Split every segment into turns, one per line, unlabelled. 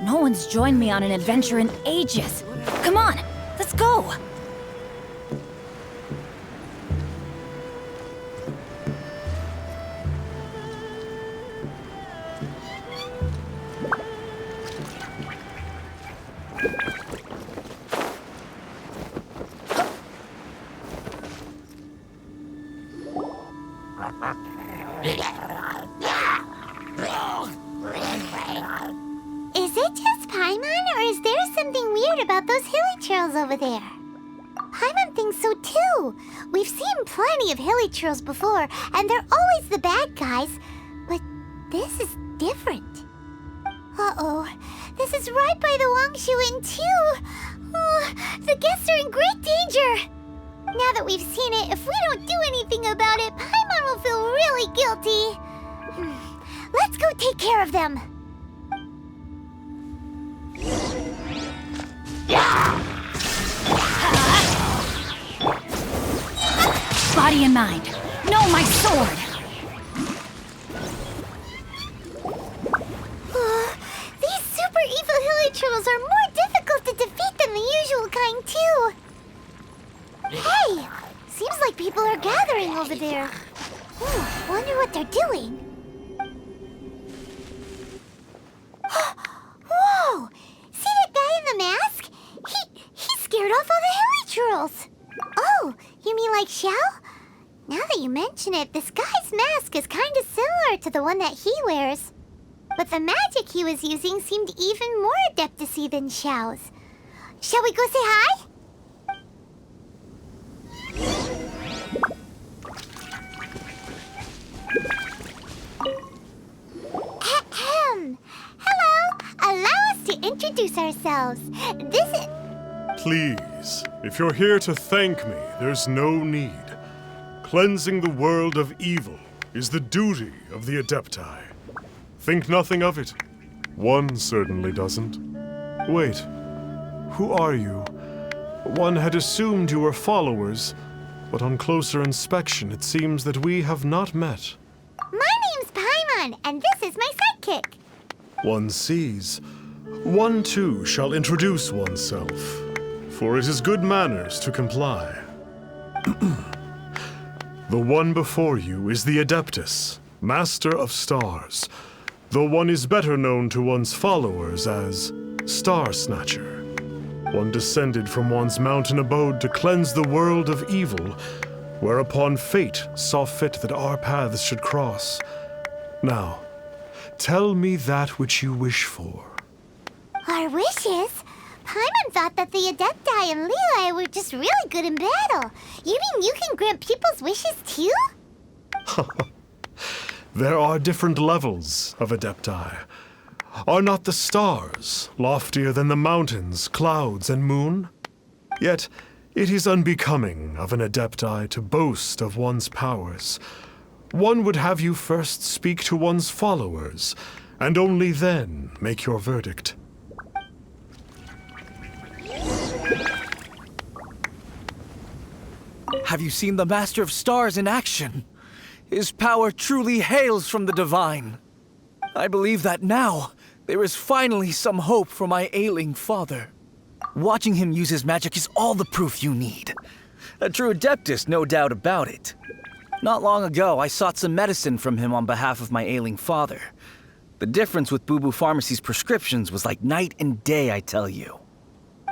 No one's joined me on an adventure in ages. Come on, let's go!
Is it just Paimon, or is there something weird about those hilly trails over there? Paimon thinks so too. We've seen plenty of hilly trails before, and they're always the bad guys. But this is different. Uh-oh. This is right by the Wangshu Inn too. Oh, the guests are in great danger. Now that we've seen it, if we don't do anything about it, Paimon will feel really guilty. Let's go take care of them.
Body and mind. No, my sword!
These super evil hilly trolls are more difficult to defeat than the usual kind, too. Hey! Seems like people are gathering over there. Wonder what they're doing. Whoa! See that guy in the mask? He scared off all the hilly trolls. Oh, you mean like Xiao? Now that you mention it, this guy's mask is kind of similar to the one that he wears. But the magic he was using seemed even more adeptacy than Xiao's. Shall we go say hi? Ahem. Hello. Allow us to introduce ourselves. This is...
Please, if you're here to thank me, there's no need. Cleansing the world of evil is the duty of the Adepti. Think nothing of it. One certainly doesn't. Wait, who are you? One had assumed you were followers, but on closer inspection it seems that we have not met.
My name's Paimon, and this is my sidekick.
One sees. One too shall introduce oneself, for it is good manners to comply. The one before you is the Adeptus, Master of Stars, though one is better known to one's followers as Star Snatcher. One descended from one's mountain abode to cleanse the world of evil, whereupon fate saw fit that our paths should cross. Now, tell me that which you wish for.
Our wishes? Paimon thought that the Adepti and Levi were just really good in battle. You mean you can grant people's wishes too?
There are different levels of Adepti. Are not the stars loftier than the mountains, clouds, and moon? Yet it is unbecoming of an Adepti to boast of one's powers. One would have you first speak to one's followers, and only then make your verdict.
Have you seen the Master of Stars in action? His power truly hails from the divine. I believe that now, there is finally some hope for my ailing father. Watching him use his magic is all the proof you need. A true Adeptus, no doubt about it. Not long ago, I sought some medicine from him on behalf of my ailing father. The difference with Boo Boo Pharmacy's prescriptions was like night and day, I tell you.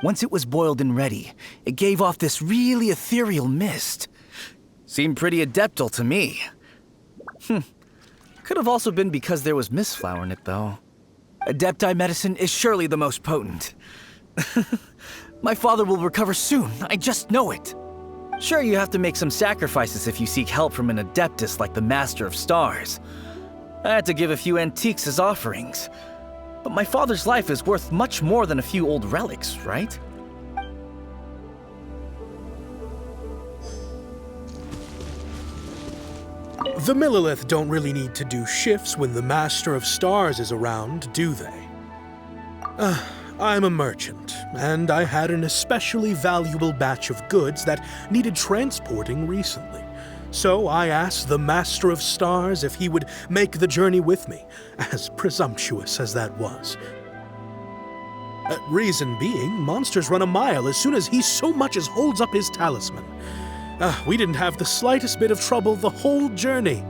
Once it was boiled and ready, it gave off this really ethereal mist. Seemed pretty adeptal to me. Could have also been because there was mistflower in it, though. Adepti medicine is surely the most potent. My father will recover soon, I just know it. Sure, you have to make some sacrifices if you seek help from an Adeptus like the Master of Stars. I had to give a few antiques as offerings. But my father's life is worth much more than a few old relics, right?
The Millilith don't really need to do shifts when the Master of Stars is around, do they? I'm a merchant, and I had an especially valuable batch of goods that needed transporting recently. So I asked the Master of Stars if he would make the journey with me, as presumptuous as that was. Reason being, monsters run a mile as soon as he so much as holds up his talisman. We didn't have the slightest bit of trouble the whole journey.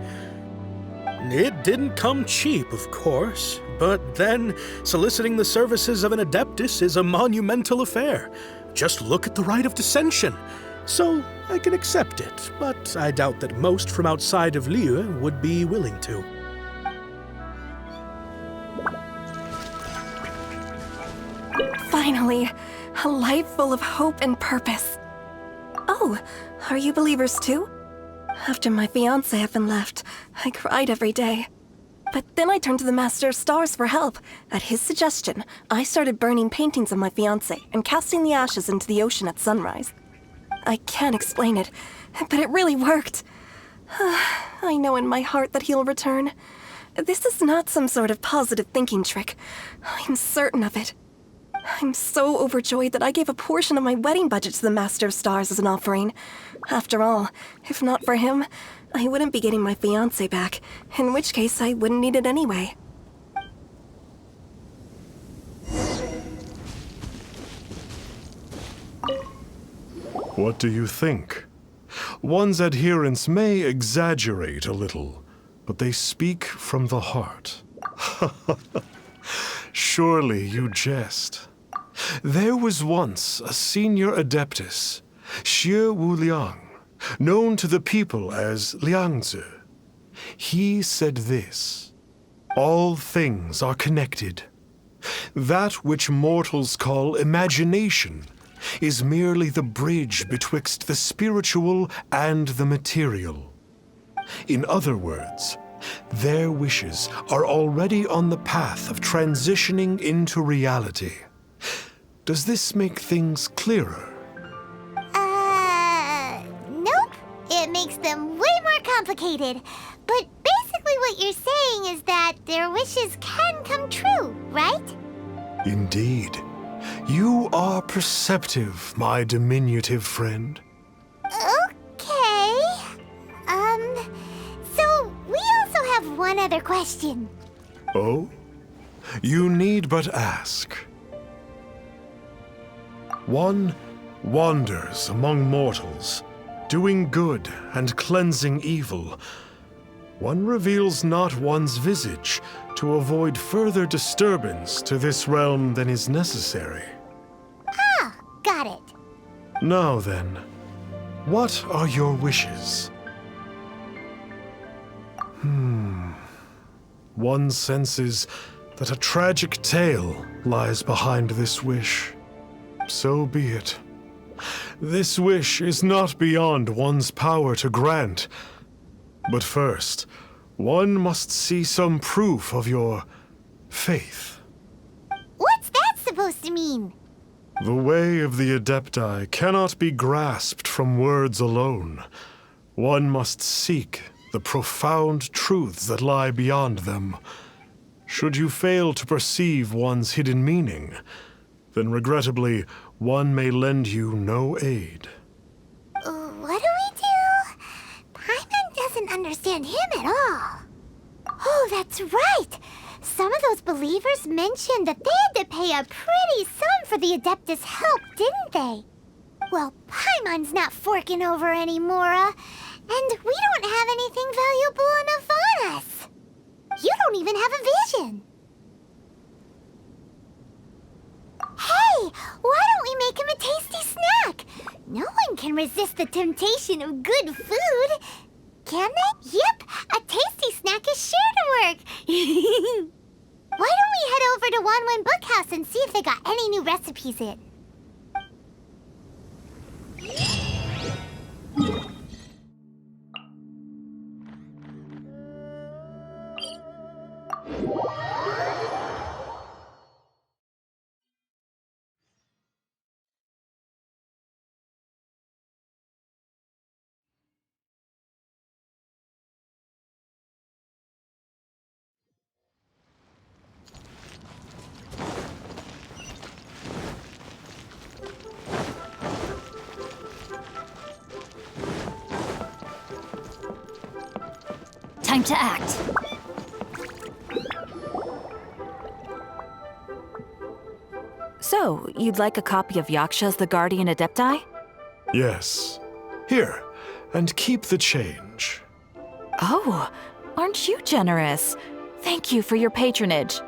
It didn't come cheap, of course, but then soliciting the services of an Adeptus is a monumental affair. Just look at the rite of dissension. So I can accept it, but I doubt that most from outside of Liyue would be willing to.
Finally, a life full of hope and purpose. Oh, are you believers too? After my fiancé had been left, I cried every day. But then I turned to the Master of Stars for help. At his suggestion, I started burning paintings of my fiancé and casting the ashes into the ocean at sunrise. I can't explain it, but it really worked. I know in my heart that he'll return. This is not some sort of positive thinking trick. I'm certain of it. I'm so overjoyed that I gave a portion of my wedding budget to the Master of Stars as an offering. After all, if not for him, I wouldn't be getting my fiancé back, in which case I wouldn't need it anyway.
What do you think? One's adherents may exaggerate a little, but they speak from the heart. Surely you jest. There was once a senior Adeptus, Xie Wuliang, known to the people as Liangzi. He said this: all things are connected. That which mortals call imagination is merely the bridge betwixt the spiritual and the material. In other words, their wishes are already on the path of transitioning into reality. Does this make things clearer?
Nope. It makes them way more complicated. But basically what you're saying is that their wishes can come true, right?
Indeed. You are perceptive, my diminutive friend.
Okay. So we also have one other question.
Oh? You need but ask. One wanders among mortals, doing good and cleansing evil. One reveals not one's visage to avoid further disturbance to this realm than is necessary.
Ah, got it.
Now then, what are your wishes? One senses that a tragic tale lies behind this wish. So be it. This wish is not beyond one's power to grant. But first, one must see some proof of your faith.
What's that supposed to mean?
The way of the Adepti cannot be grasped from words alone. One must seek the profound truths that lie beyond them. Should you fail to perceive one's hidden meaning, then regrettably, one may lend you no aid.
What do we do? Paimon doesn't understand him at all. Oh, that's right! Some of those believers mentioned that they had to pay a pretty sum for the Adeptus' help, didn't they? Well, Paimon's not forking over anymore, and we don't have anything valuable enough on us. You don't even have a vision. Hey, why don't we make him a tasty snack? No one can resist the temptation of good food. Can they? Yep, a tasty snack is sure to work. Why don't we head over to Wanwen Bookhouse and see if they got any new recipes in?
Time to act. So, you'd like a copy of Yaksha's The Guardian Adepti?
Yes. Here, and keep the change.
Oh, aren't you generous? Thank you for your patronage.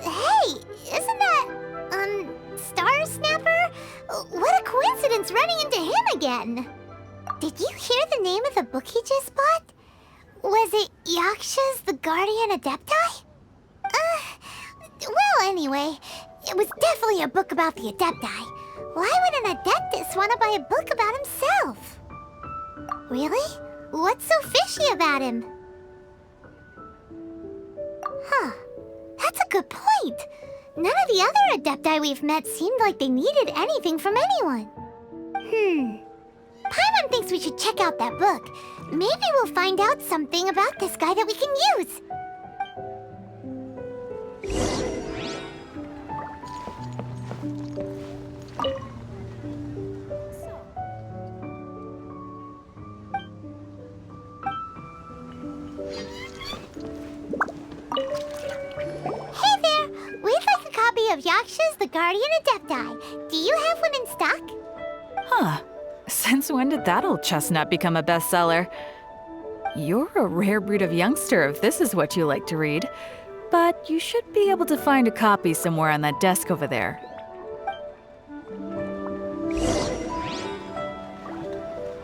Hey, isn't that, Star Snapper? What a coincidence running into him again. Did you hear the name of the book he just bought? Was it Yaksha's The Guardian Adepti? Well, anyway, it was definitely a book about the Adepti. Why would an Adeptus want to buy a book about himself? Really? What's so fishy about him? Huh. That's a good point. None of the other Adepti we've met seemed like they needed anything from anyone. Paimon thinks we should check out that book. Maybe we'll find out something about this guy that we can use. Hey there! We'd like a copy of Yaksha's The Guardian Adepti. Do you have one in stock?
Huh. Since when did that old chestnut become a bestseller? You're a rare breed of youngster if this is what you like to read. But you should be able to find a copy somewhere on that desk over there.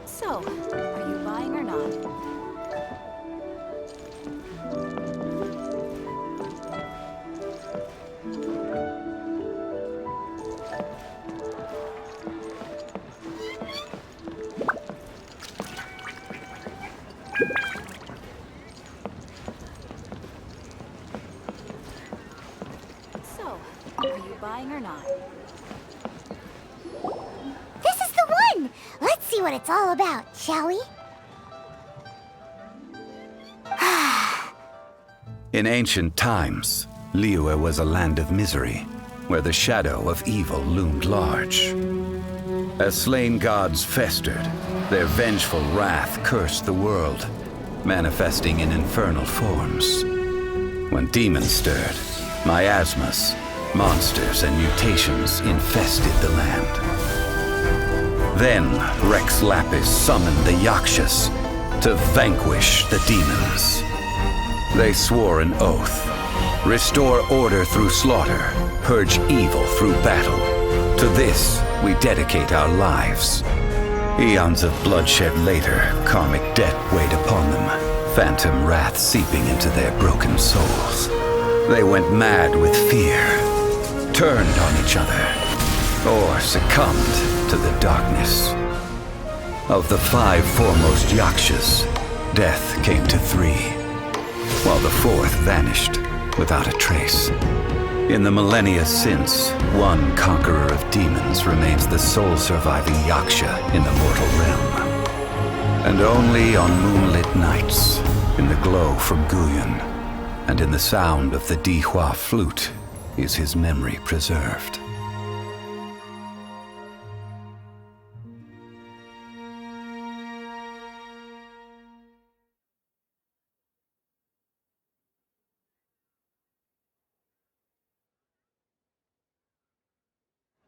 So, are you buying or not? So, are you buying or not?
This is the one! Let's see what it's all about, shall we?
In ancient times, Liyue was a land of misery, where the shadow of evil loomed large. As slain gods festered, their vengeful wrath cursed the world, manifesting in infernal forms. When demons stirred, miasmas, monsters, and mutations infested the land. Then Rex Lapis summoned the Yakshas to vanquish the demons. They swore an oath: restore order through slaughter, purge evil through battle. To this, we dedicate our lives. Eons of bloodshed later, karmic debt weighed upon them, phantom wrath seeping into their broken souls. They went mad with fear, turned on each other, or succumbed to the darkness. Of the 5 foremost Yakshas, death came to 3, while the 4th vanished without a trace. In the millennia since, one conqueror of demons remains the sole surviving Yaksha in the mortal realm. And only on moonlit nights, in the glow from Guyon, and in the sound of the Dihua flute, is his memory preserved.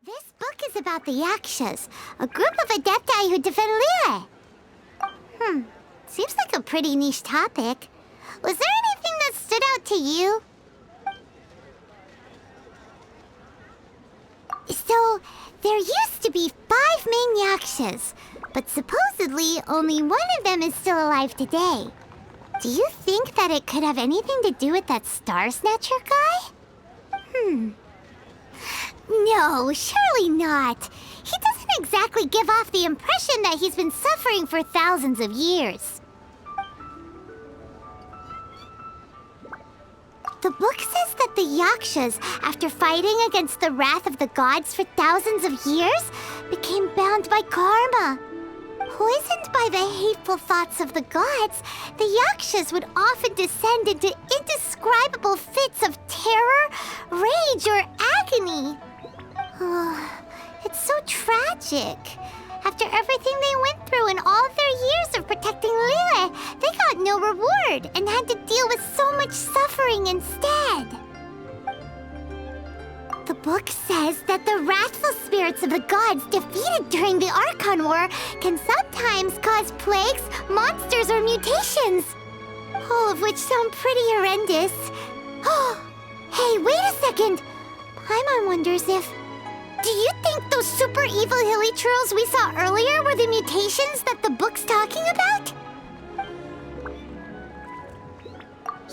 This book is about the Yakshas, a group of Adepti who defend Liyue. Seems like a pretty niche topic. Was there anything that stood out to you? So, there used to be 5 main Yakshas, but supposedly only one of them is still alive today. Do you think that it could have anything to do with that Star Snatcher guy? No, surely not. He doesn't exactly give off the impression that he's been suffering for thousands of years. The book says that the Yakshas, after fighting against the wrath of the gods for thousands of years, became bound by karma. Poisoned by the hateful thoughts of the gods, the Yakshas would often descend into indescribable fits of terror, rage, or agony. It's so tragic. After everything they went through and all their years of protecting Liyue. They got no reward and had to deal with so much suffering instead. The book says that the wrathful spirits of the gods defeated during the Archon War can sometimes cause plagues, monsters, or mutations. All of which sound pretty horrendous. Oh, hey, wait a second. Paimon wonders if... Do you think those super evil hilly churls we saw earlier were the mutations that the book's talking about?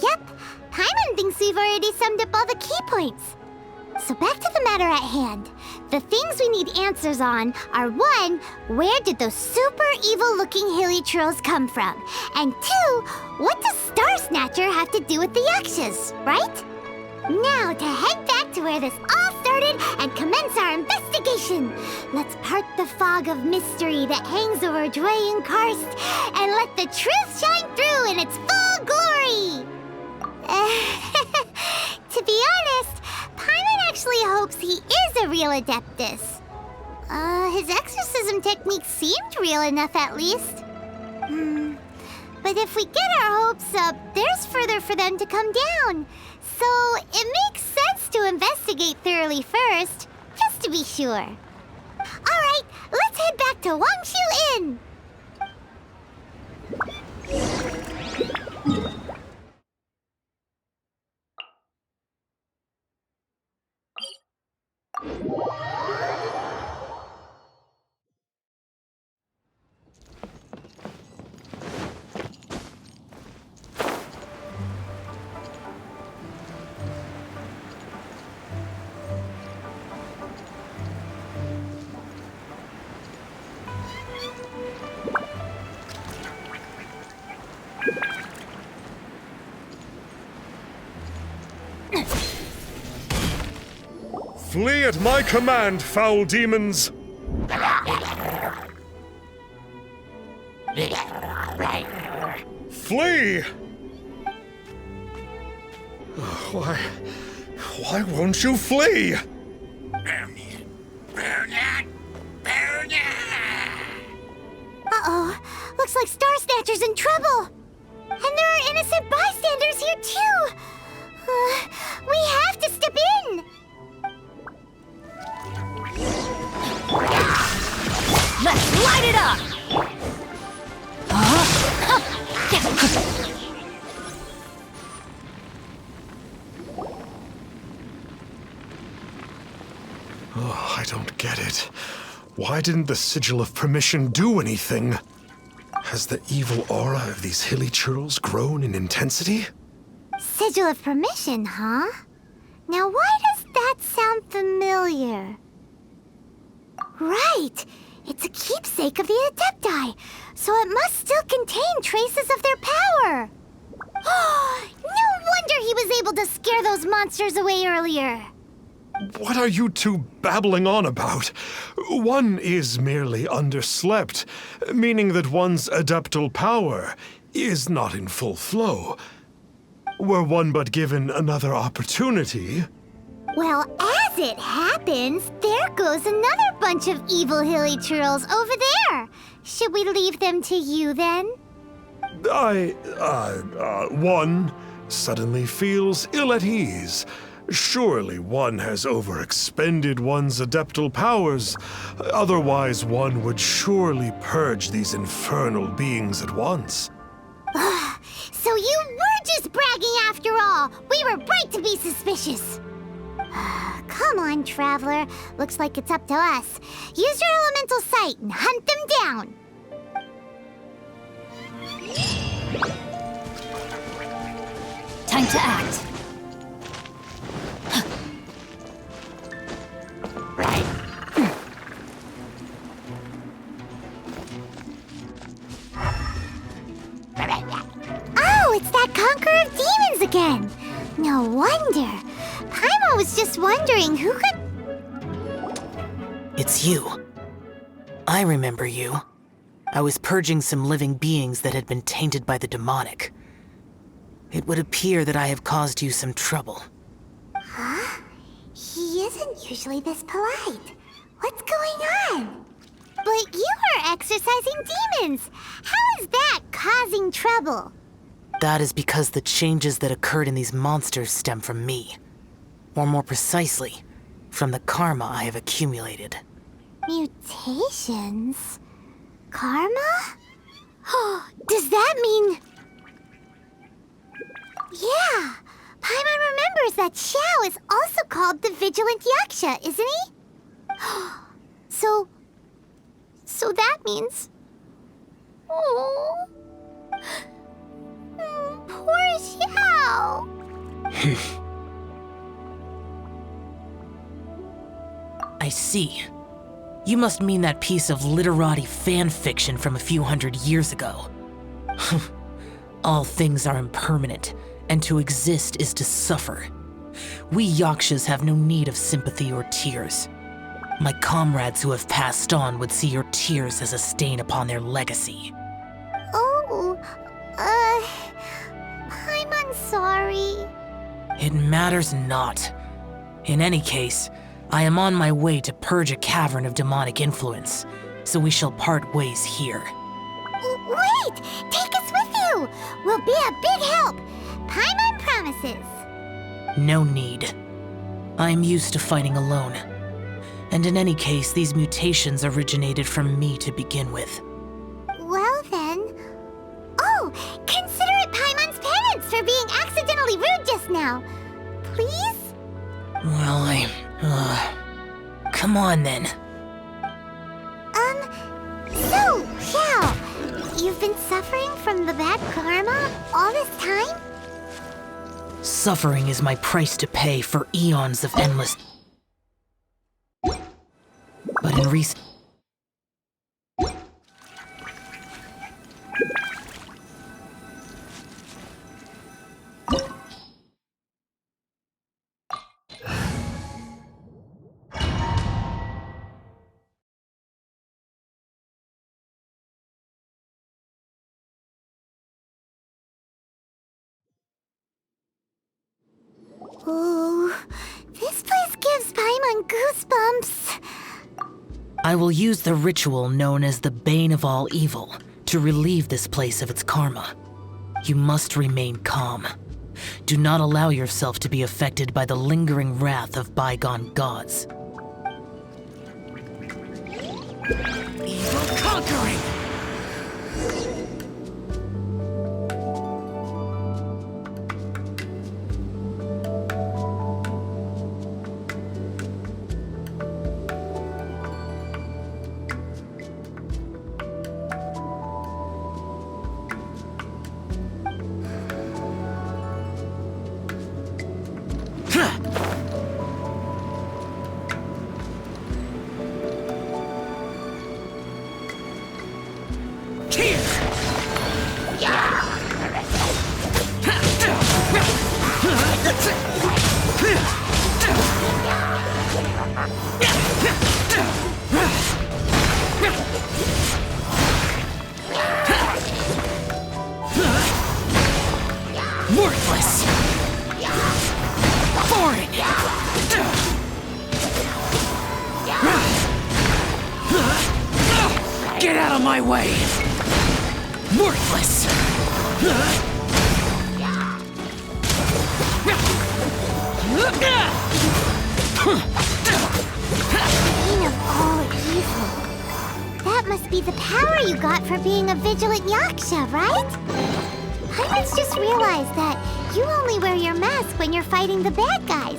Yep, Paimon thinks we've already summed up all the key points. So back to the matter at hand. The things we need answers on are 1, where did those super evil-looking hilly churls come from? And 2, what does Star Snatcher have to do with the Yakshas, right? Now to head back to where this all started and commence our investigation. Let's part the fog of mystery that hangs over Dwayne Karst and let the truth shine through in its full glory. To be honest, Paimon actually hopes he is a real Adeptus. His exorcism technique seemed real enough at least. But if we get our hopes up, there's further for them to come down. So it makes sense to investigate thoroughly first, just to be sure. Alright, let's head back to Wangshu Inn!
Flee at my command, foul demons! Flee! Why won't you flee?
Uh-oh, looks like Star Snatcher's in trouble. And there are innocent bystanders here too. We have to step in.
Let's light it up!
Oh, I don't get it. Why didn't the Sigil of Permission do anything? Has the evil aura of these hilly churls grown in intensity?
Sigil of Permission, huh? Now why does that sound familiar? Right! It's a keepsake of the Adepti, so it must still contain traces of their power! No wonder he was able to scare those monsters away earlier!
What are you two babbling on about? One is merely underslept, meaning that one's adeptal power is not in full flow. Were one but given another opportunity...
Well, as it happens, there goes another bunch of evil hilly churls over there. Should we leave them to you then?
One suddenly feels ill at ease. Surely one has overexpended one's adeptal powers. Otherwise, one would surely purge these infernal beings at once.
So you were just bragging after all. We were right to be suspicious. Come on, Traveler. Looks like it's up to us. Use your elemental sight and hunt them down.
Time to act.
Oh, it's that Conqueror of Demons again. No wonder. Paimon was just wondering who could...
It's you. I remember you. I was purging some living beings that had been tainted by the demonic. It would appear that I have caused you some trouble.
Huh? He isn't usually this polite. What's going on? But you are exorcising demons! How is that causing trouble?
That is because the changes that occurred in these monsters stem from me. Or more precisely, from the karma I have accumulated.
Mutations? Karma? Does that mean... Yeah! Paimon remembers that Xiao is also called the Vigilant Yaksha, isn't he? So that means... Oh... Poor Xiao!
I see. You must mean that piece of literati fan fiction from a few hundred years ago. All things are impermanent, and to exist is to suffer. We Yakshas have no need of sympathy or tears. My comrades who have passed on would see your tears as a stain upon their legacy.
Oh, I'm sorry.
It matters not. In any case, I am on my way to purge a cavern of demonic influence, so we shall part ways here.
Wait! Take us with you! We'll be a big help! Paimon promises.
No need. I am used to fighting alone. And in any case, these mutations originated from me to begin with.
Well then... Oh! Consider it Paimon's penance for being accidentally rude just now. Please?
Well, come on then.
So, Xiao, you've been suffering from the bad karma all this time?
Suffering is my price to pay for eons of endless... But in recent...
Oh, this place gives Paimon goosebumps.
I will use the ritual known as the Bane of All Evil to relieve this place of its karma. You must remain calm. Do not allow yourself to be affected by the lingering wrath of bygone gods.
Evil conquering!
Worthless! Foreign! Get out of my way! Worthless!
Bane of all evil. That must be the power you got for being a vigilant yaksha, right? Pirates just realized that you only wear your mask when you're fighting the bad guys.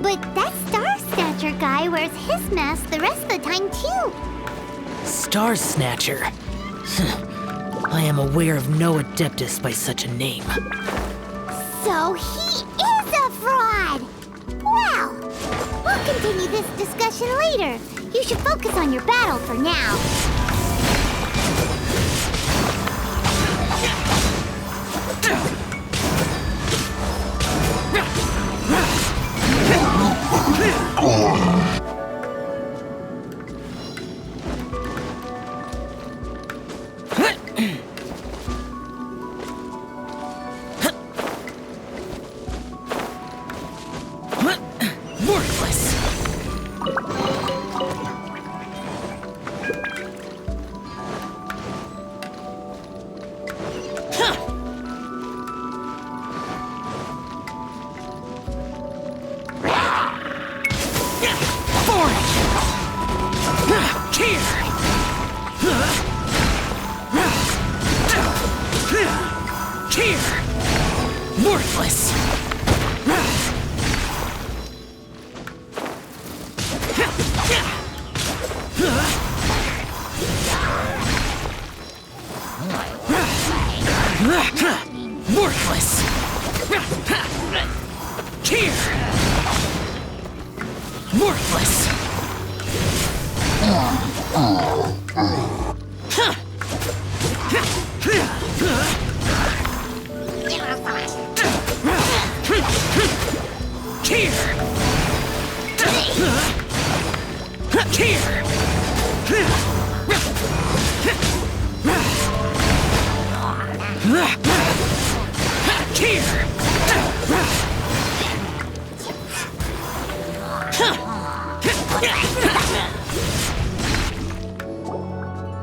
But that Star Snatcher guy wears his mask the rest of the time, too.
Star Snatcher? I am aware of no Adeptus by such a name.
So he is a fraud! Well, we'll continue this discussion later. You should focus on your battle for now.
orange! Here! Here! Worthless! Worthless! Here! Worthless! Here! Here!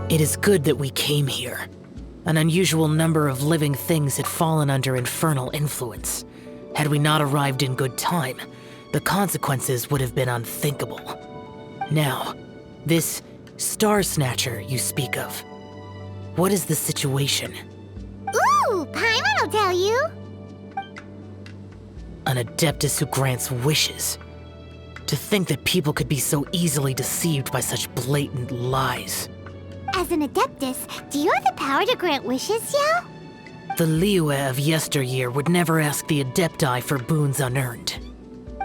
It is good that we came here. An unusual number of living things had fallen under infernal influence. Had we not arrived in good time, the consequences would have been unthinkable. Now, this Star Snatcher you speak of, what is the situation?
Ooh, Paimon will tell you.
An Adeptus who grants wishes. To think that people could be so easily deceived by such blatant lies.
As an Adeptus, do you have the power to grant wishes, Yao?
The Liyue of yesteryear would never ask the Adepti for boons unearned.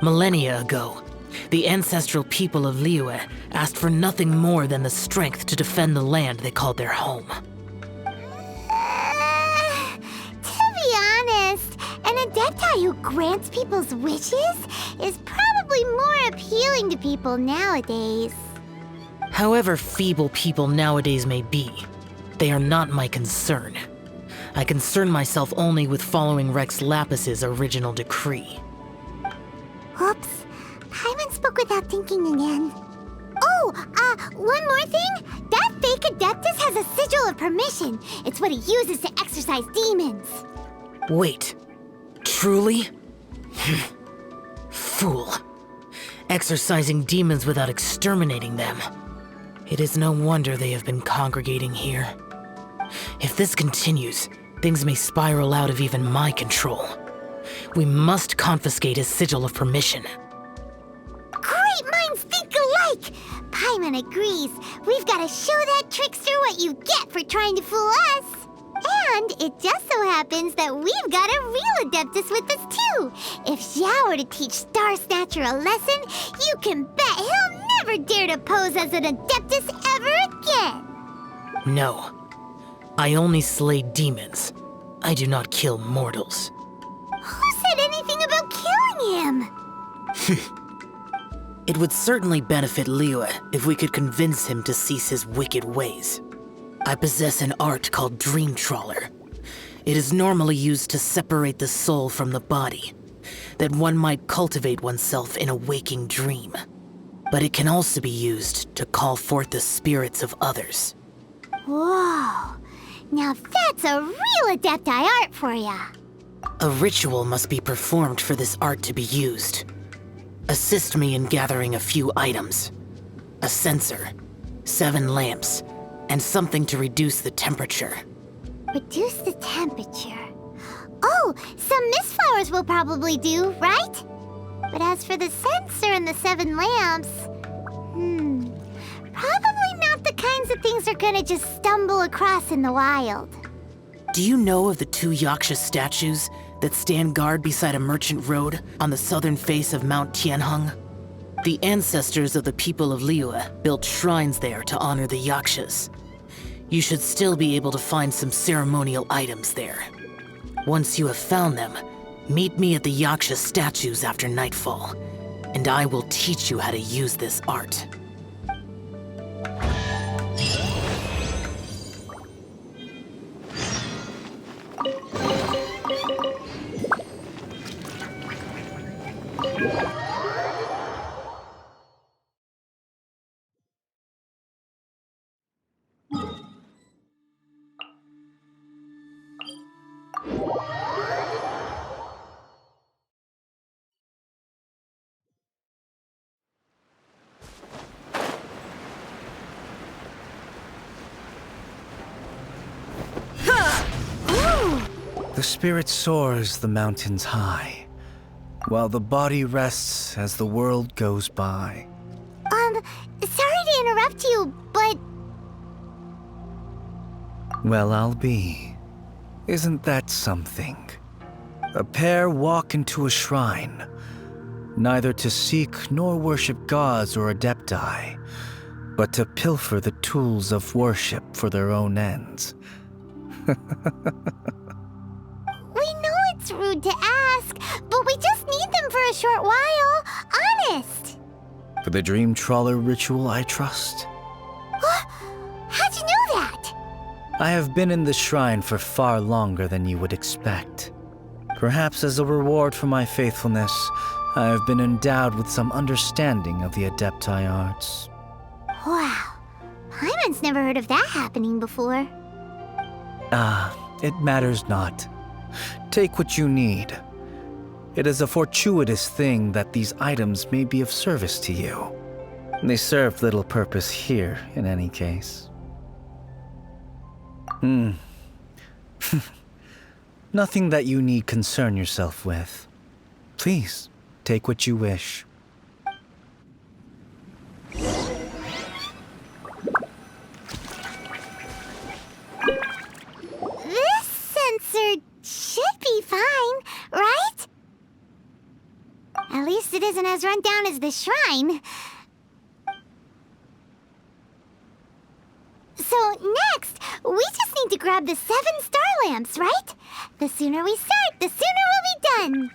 Millennia ago, the ancestral people of Liyue asked for nothing more than the strength to defend the land they called their home.
To be honest, an Adepti who grants people's wishes is probably more appealing to people nowadays.
However feeble people nowadays may be, they are not my concern. I concern myself only with following Rex Lapis's original decree.
Oops, Paimon spoke without thinking again. Oh, one more thing. That fake Adeptus has a sigil of permission. It's what he uses to exorcise demons.
Wait, truly? Fool. Exorcising demons without exterminating them. It is no wonder they have been congregating here. If this continues, things may spiral out of even my control. We must confiscate his sigil of permission.
Great minds think alike! Paimon agrees. We've got to show that trickster what you get for trying to fool us. And it just so happens that we've got a real Adeptus with us too. If Xiao were to teach Star Snatcher a lesson, you can bet he'll never dare to pose as an Adeptus ever again.
No. I only slay demons. I do not kill mortals.
Who said anything about killing him?
It would certainly benefit Liyue if we could convince him to cease his wicked ways. I possess an art called Dream Trawler. It is normally used to separate the soul from the body, that one might cultivate oneself in a waking dream. But it can also be used to call forth the spirits of others.
Whoa, now that's a real Adepti art for ya.
A ritual must be performed for this art to be used. Assist me in gathering a few items. A censer, 7 lamps, and something to reduce the temperature.
Reduce the temperature. Oh, some mist flowers will probably do, right? But as for the censer and the 7 lamps, probably not the kinds of things they're gonna just stumble across in the wild.
Do you know of the 2 Yaksha statues that stand guard beside a merchant road on the southern face of Mount Tianheng? The ancestors of the people of Liyue built shrines there to honor the Yakshas. You should still be able to find some ceremonial items there. Once you have found them, meet me at the Yaksha statues after nightfall, and I will teach you how to use this art.
The spirit soars the mountains high, while the body rests as the world goes by.
Sorry to interrupt you, but...
Well, I'll be. Isn't that something? A pair walk into a shrine, neither to seek nor worship gods or adepti, but to pilfer the tools of worship for their own ends.
We know it's rude to ask, but we just need them for a short while. Honest.
For the Dream Trawler ritual, I trust.
How'd you know that?
I have been in the shrine for far longer than you would expect. Perhaps as a reward for my faithfulness, I have been endowed with some understanding of the adepti arts.
Wow. Paimon's never heard of that happening before.
It matters not. Take what you need. It is a fortuitous thing that these items may be of service to you. They serve little purpose here, in any case. Nothing that you need concern yourself with. Please, take what you wish.
This sensor should be fine, right? At least it isn't as run down as the shrine. So next, we just need to grab the 7 star lamps, right? The sooner we start, the sooner we'll be done.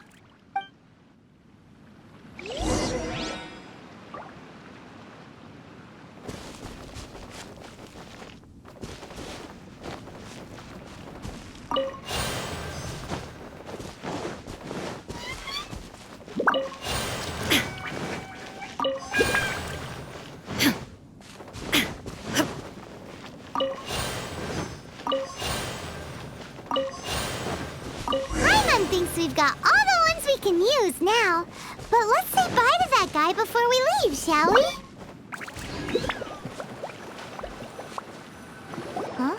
Paimon thinks we've got all the ones we can use now. But let's say bye to that guy before we leave, shall we? Huh?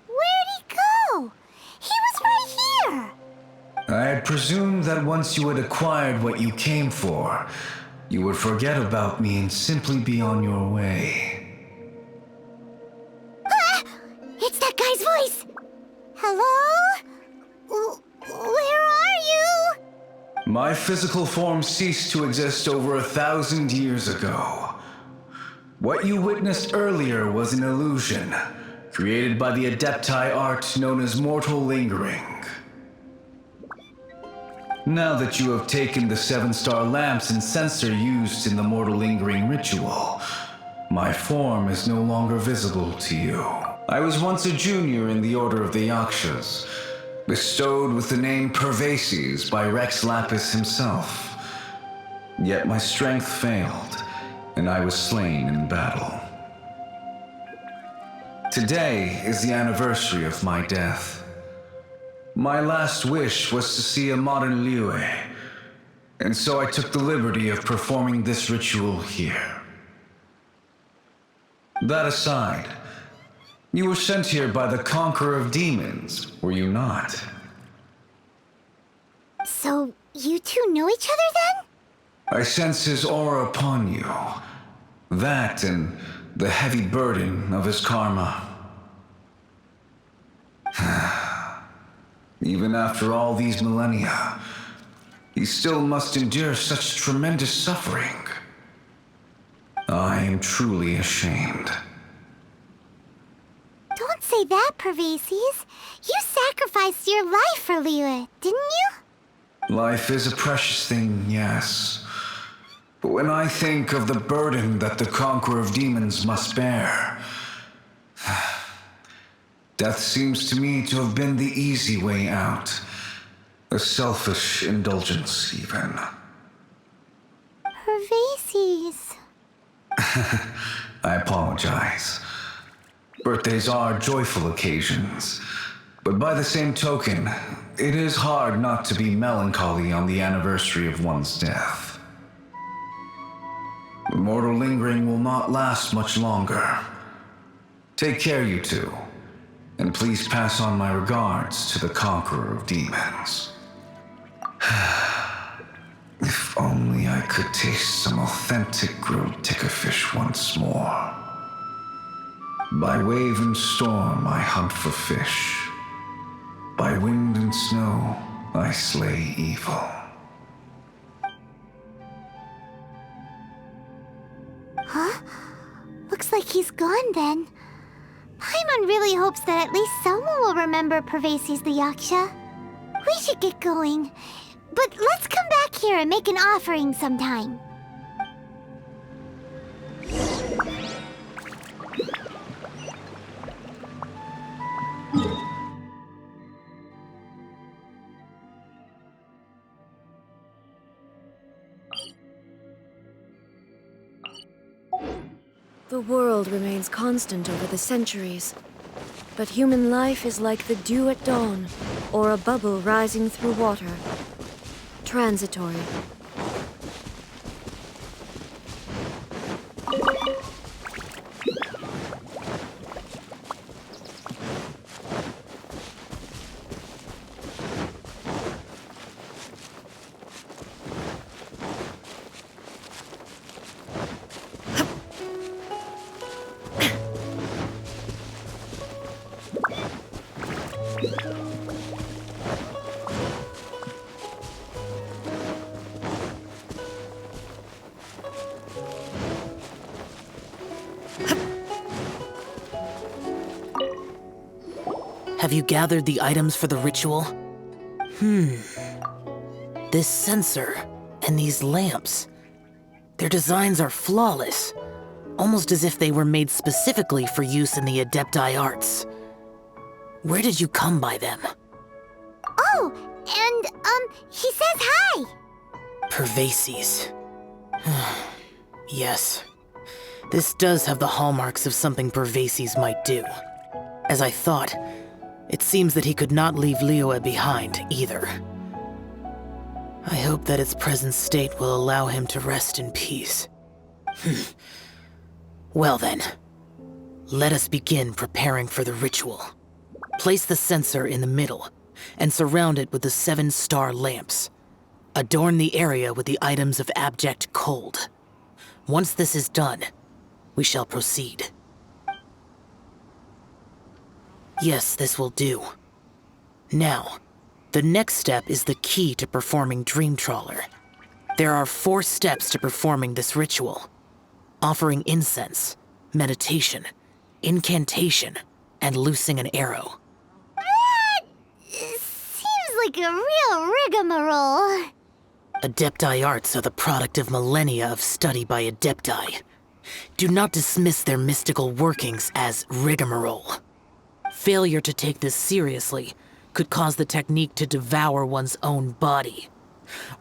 Where'd he go? He was right here!
I had presumed that once you had acquired what you came for, you would forget about me and simply be on your way.
Ah! It's that guy's voice! Hello? Where are you?
My physical form ceased to exist over 1,000 years ago. What you witnessed earlier was an illusion, created by the adepti art known as mortal lingering. Now that you have taken the 7-star lamps and sensor used in the mortal lingering ritual, my form is no longer visible to you. I was once a junior in the Order of the Yakshas, bestowed with the name Pervases by Rex Lapis himself. Yet my strength failed, and I was slain in battle. Today is the anniversary of my death. My last wish was to see a modern Liyue, and so I took the liberty of performing this ritual here. That aside, you were sent here by the Conqueror of Demons, were you not?
So, you two know each other then?
I sense his aura upon you. That and the heavy burden of his karma. Even after all these millennia, he still must endure such tremendous suffering. I am truly ashamed.
Don't say that, Pervases. You sacrificed your life for Liyue, didn't you?
Life is a precious thing, yes. But when I think of the burden that the Conqueror of Demons must bear, death seems to me to have been the easy way out. A selfish indulgence, even.
Pervases.
I apologize. Birthdays are joyful occasions, but by the same token, it is hard not to be melancholy on the anniversary of one's death. The mortal lingering will not last much longer. Take care, you two.
And please pass on my regards to the conqueror of demons. If only I could taste some authentic grilled tickerfish once more. By wave and storm I hunt for fish. By wind and snow I slay evil.
Huh? Looks like he's gone then. Paimon really hopes that at least someone will remember Pervases the Yaksha. We should get going. But let's come back here and make an offering sometime.
The world remains constant over the centuries, but human life is like the dew at dawn, or a bubble rising through water. Transitory.
Have you gathered the items for the ritual? This censer and these lamps. Their designs are flawless, almost as if they were made specifically for use in the Adepti arts. Where did you come by them?
Oh, and, he says hi!
Pervases. Yes. This does have the hallmarks of something Pervases might do. As I thought, it seems that he could not leave Liyue behind, either. I hope that its present state will allow him to rest in peace. Well then, let us begin preparing for the ritual. Place the censer in the middle, and surround it with the 7-star lamps. Adorn the area with the items of abject cold. Once this is done, we shall proceed. Yes, this will do. Now, the next step is the key to performing Dream Trawler. There are 4 steps to performing this ritual: offering incense, meditation, incantation, and loosing an arrow.
That seems like a real rigmarole.
Adepti arts are the product of millennia of study by Adepti. Do not dismiss their mystical workings as rigmarole. Failure to take this seriously could cause the technique to devour one's own body,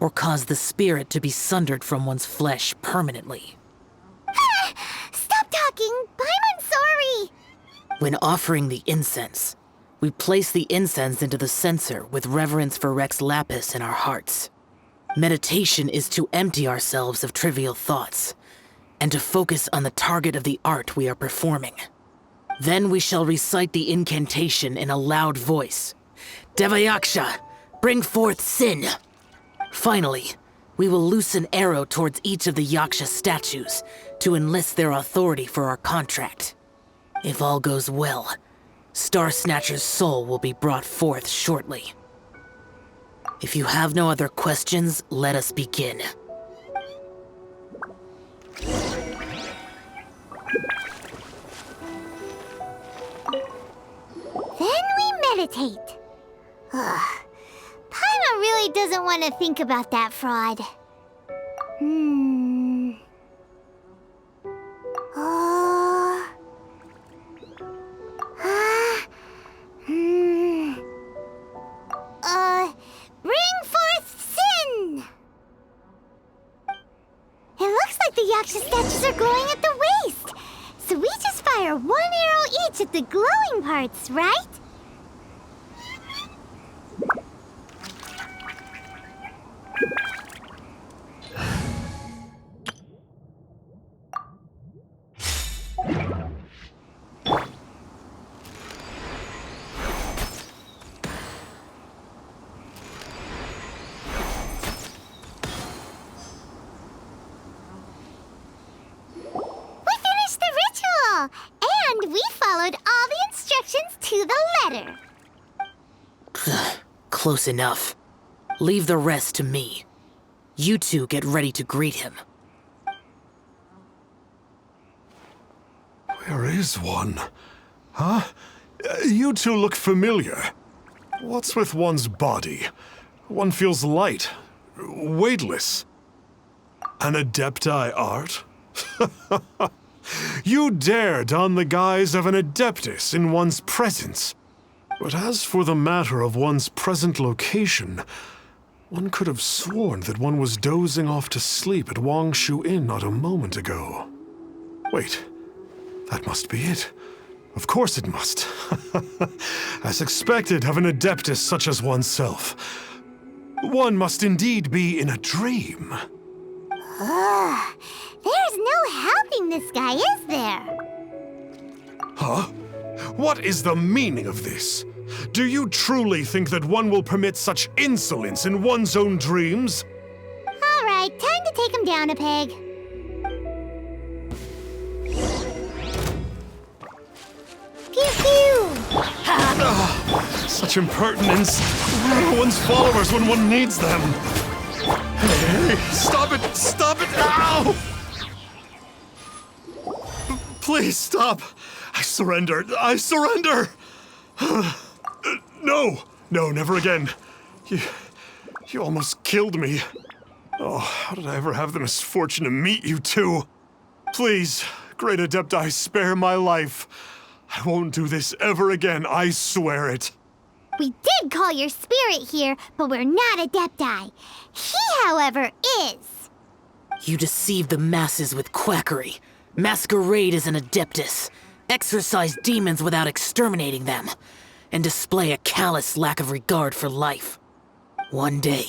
or cause the spirit to be sundered from one's flesh permanently.
Stop talking! I'm sorry!
When offering the incense, we place the incense into the censer with reverence for Rex Lapis in our hearts. Meditation is to empty ourselves of trivial thoughts, and to focus on the target of the art we are performing. Then we shall recite the incantation in a loud voice. Devayaksha, bring forth sin! Finally, we will loose an arrow towards each of the Yaksha statues to enlist their authority for our contract. If all goes well, Star Snatcher's soul will be brought forth shortly. If you have no other questions, let us begin.
Then we meditate. Paimon really doesn't want to think about that fraud. Bring forth sin! It looks like the Yaksha statues are glowing at the waist. So we just fire 1 arrow each at the glowing parts, right? all, and we followed all the instructions to the letter.
Close enough. Leave the rest to me. You two get ready to greet him.
Where is one? Huh? You two look familiar. What's with one's body? One feels light, weightless. An Adepti art? You dare don the guise of an Adeptus in one's presence. But as for the matter of one's present location, one could have sworn that one was dozing off to sleep at Wangshu Inn not a moment ago. Wait, that must be it. Of course it must. As expected of an Adeptus such as oneself. One must indeed be in a dream.
Ugh, there's no helping this guy, is there?
Huh? What is the meaning of this? Do you truly think that one will permit such insolence in one's own dreams?
All right, time to take him down a peg. Pew pew!
Such impertinence. Where are one's followers when one needs them? Hey, stop it! Stop it! Ow! Please stop! I surrender! I surrender! No! No, never again. You almost killed me. Oh, how did I ever have the misfortune to meet you two? Please, Great Adepti, spare my life. I won't do this ever again, I swear it.
We did call your spirit here, but we're not Adepti. He, however, is.
You deceive the masses with quackery, masquerade as an Adeptus, exorcise demons without exterminating them, and display a callous lack of regard for life. One day,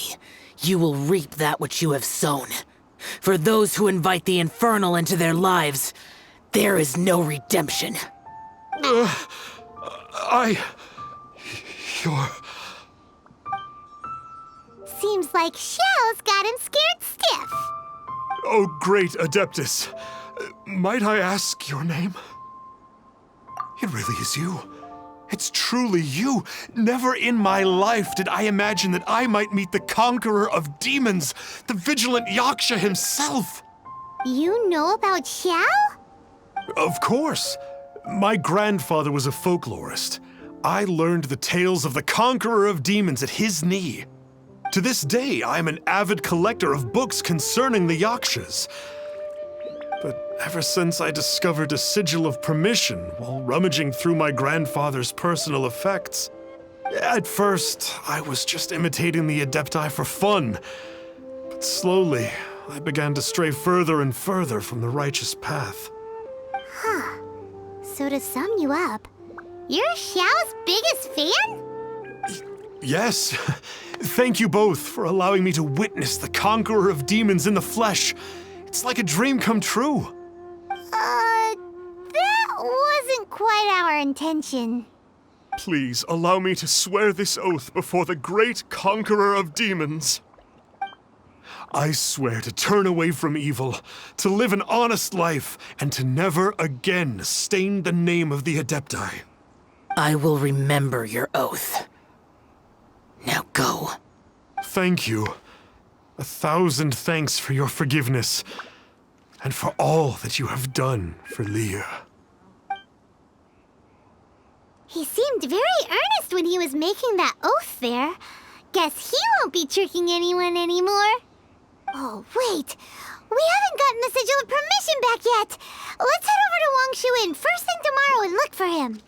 you will reap that which you have sown. For those who invite the infernal into their lives, there is no redemption.
You're...
Seems like Shell's got him scared stiff.
Oh, great Adeptus. Might I ask your name? It really is you. It's truly you. Never in my life did I imagine that I might meet the conqueror of demons, the vigilant Yaksha himself.
You know about Shell?
Of course. My grandfather was a folklorist. I learned the tales of the conqueror of demons at his knee. To this day, I am an avid collector of books concerning the Yakshas. But ever since I discovered a sigil of permission while rummaging through my grandfather's personal effects, at first, I was just imitating the Adepti for fun. But slowly, I began to stray further and further from the righteous path.
Huh. So to sum you up, you're Xiao's biggest fan?
Yes. Thank you both for allowing me to witness the conqueror of demons in the flesh. It's like a dream come true.
That wasn't quite our intention.
Please allow me to swear this oath before the great conqueror of demons. I swear to turn away from evil, to live an honest life, and to never again stain the name of the Adepti.
I will remember your oath. Now go.
Thank you. 1,000 thanks for your forgiveness, and for all that you have done for Leah.
He seemed very earnest when he was making that oath there. Guess he won't be tricking anyone anymore. Oh, wait. We haven't gotten the sigil of permission back yet. Let's head over to Wangshu Inn first thing tomorrow and look for him.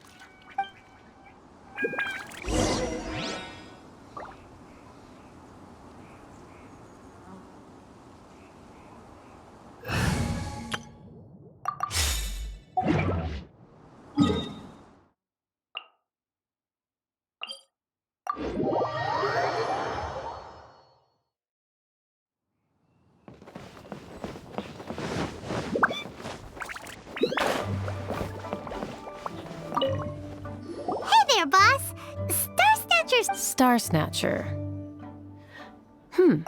Hey there, boss.
Star Snatcher.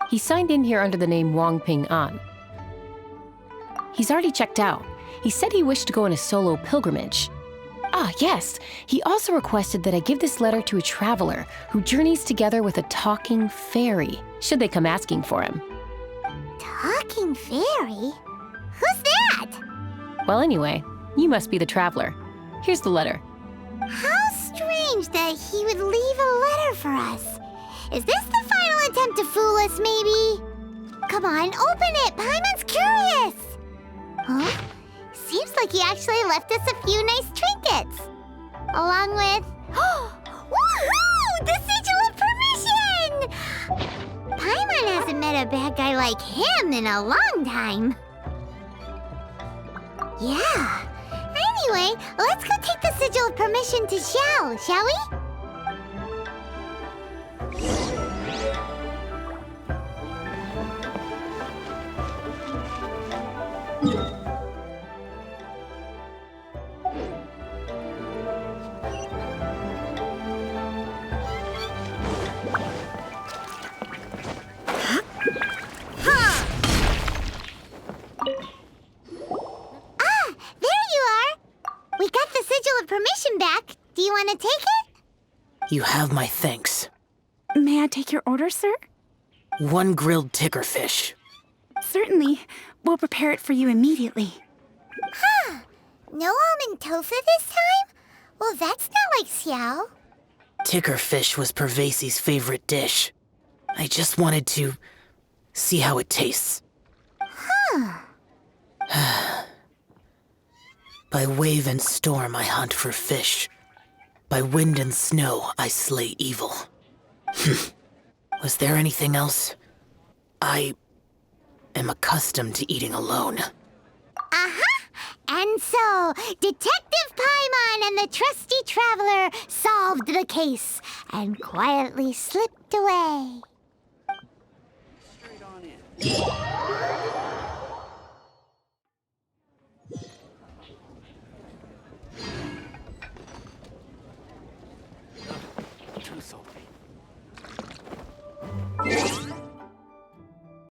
He signed in here under the name Wang Ping An. He's already checked out. He said he wished to go on a solo pilgrimage. Ah, yes. He also requested that I give this letter to a traveler who journeys together with a talking fairy, should they come asking for him.
Talking fairy? Who's that?
Well, anyway, you must be the traveler. Here's the letter.
How strange that he would leave a letter for us. Is this the final attempt to fool us, maybe? Come on, open it! Paimon's curious! Huh? Seems like he actually left us a few nice trinkets. Along with... Woohoo! The Sigil of Permission! Paimon hasn't met a bad guy like him in a long time. Yeah. Anyway, let's go take the Sigil of Permission to Xiao, shall we? Permission back. Do you want to take it?
You have my thanks.
May I take your order, sir?
1 grilled tickerfish.
Certainly. We'll prepare it for you immediately.
Huh. No almond tofu this time? Well, that's not like Xiao.
Tickerfish was Pervasi's favorite dish. I just wanted to see how it tastes.
Huh.
By wave and storm I hunt for fish. By wind and snow I slay evil. Was there anything else? I am accustomed to eating alone.
Uh-huh. And so, Detective Paimon and the trusty traveler solved the case and quietly slipped away.
Straight on in.